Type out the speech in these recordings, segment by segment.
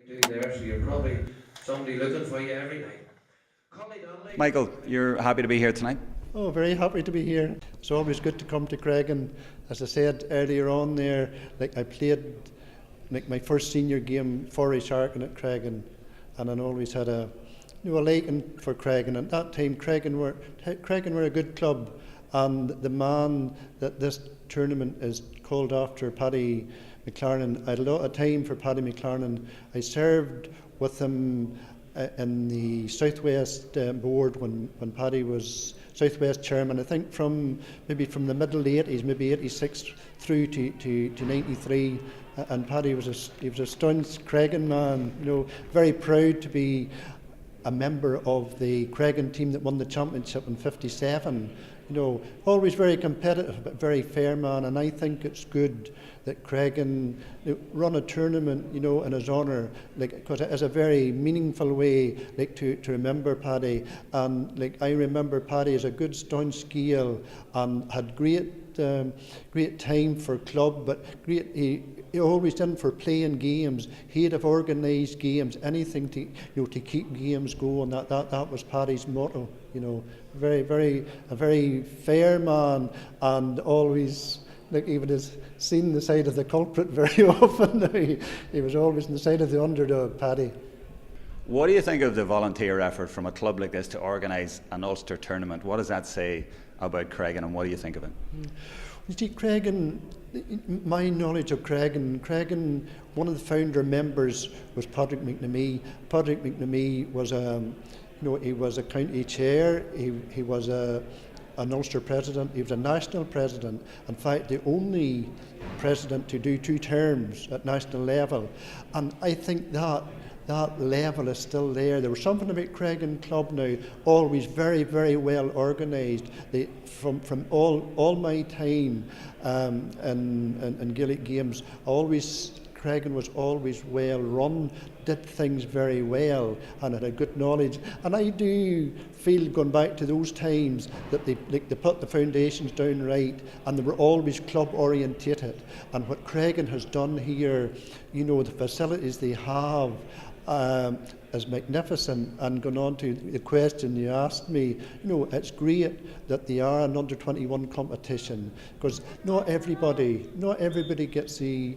do there, so you're probably somebody looking for you every night. Michael, you're happy to be here tonight? Oh, very happy to be here. It's always good to come to Creggan. As I said earlier on there, I played my first senior game for Harkin at Creggan, and I always had a liking for Creggan. At that time, Creggan were a good club, and the man that this tournament is called after, Paddy McLarnon. I had a lot of time for Paddy McLarnon. I served with him in the Southwest board when Paddy was Southwest chairman. I think from the middle 80s, maybe 86 through to 93. And Paddy was a staunch Creggan man. Very proud to be a member of the Creggan team that won the championship in '57. Always very competitive but very fair man, and I think it's good that Creggan run a tournament, in his honour, because it is a very meaningful way, to remember Paddy. And I remember Paddy as a good staunch scale and had great time for club, but he always did for playing games. He'd have organised games, anything to keep games going. That was Paddy's motto. A very fair man, and always he would have seen the side of the culprit very often. He was always on the side of the underdog, Paddy. What do you think of the volunteer effort from a club like this to organise an Ulster tournament? What does that say about Creggan, and what do you think of it? You see, Creggan, my knowledge of Creggan, one of the founder members was Patrick McNamee. Patrick McNamee was he was a county chair. He was an Ulster president. He was a national president. In fact, the only president to do 2 terms at national level. And I think that level is still there. There was something about Creggan Club now, always very, very well organised. From all my time in Gaelic games, Creggan was always well run, did things very well, and had a good knowledge. And I do feel, going back to those times, that they put the foundations down right, and they were always club orientated. And what Creggan has done here, the facilities they have, is magnificent. And going on to the question you asked me, it's great that they are an under-21 competition, because not everybody gets the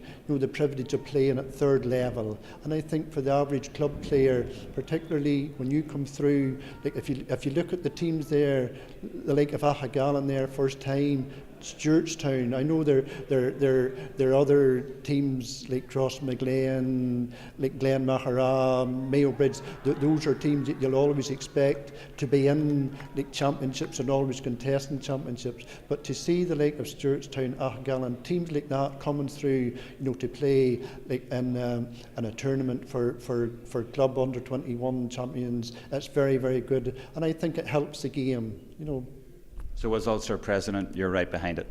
privilege of playing at third level. And I think for the average club player, particularly when you come through, if you look at the teams there, the like of Achigallan there first time, Stewartstown. I know there are other teams like Crossmaglen, like Glenmahara, Mayo Bridge. Those are teams that you'll always expect to be in championships and always contesting championships. But to see the like of Stewartstown, Achigallan, teams like that coming through, to play in a tournament for club under 21 champions, it's very, very good, and I think it helps the game. So as Ulster President, you're right behind it?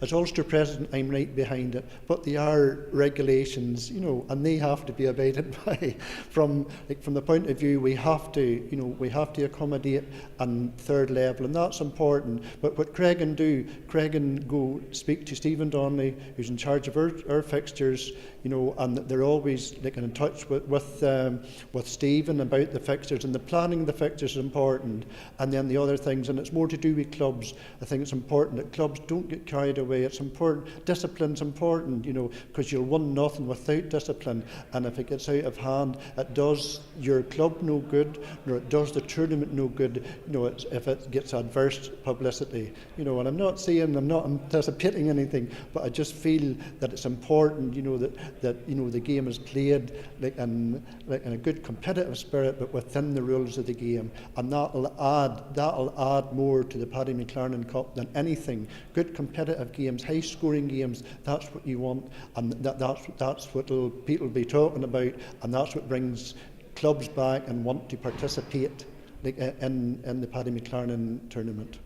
As Ulster President, I'm right behind it, but they are regulations, and they have to be abided by. From the point of view, we have to accommodate on third level, and that's important. But what Creggan go speak to Stephen Donnelly, who's in charge of our fixtures, and they're always in touch with Stephen about the fixtures, and the planning of the fixtures is important. And then the other things, and it's more to do with clubs. I think it's important that clubs don't get carried away. It's important. Discipline's important, because you'll win nothing without discipline. And if it gets out of hand, it does your club no good, nor it does the tournament no good. If it gets adverse publicity. And I'm not anticipating anything, but I just feel that it's important, that the game is played in a good competitive spirit, but within the rules of the game. And that'll add more to the Paddy McLarnon Cup than anything. Good competitive games, high scoring games, that's what you want, and that's what people will be talking about, and that's what brings clubs back and want to participate in the Paddy McLarnon tournament.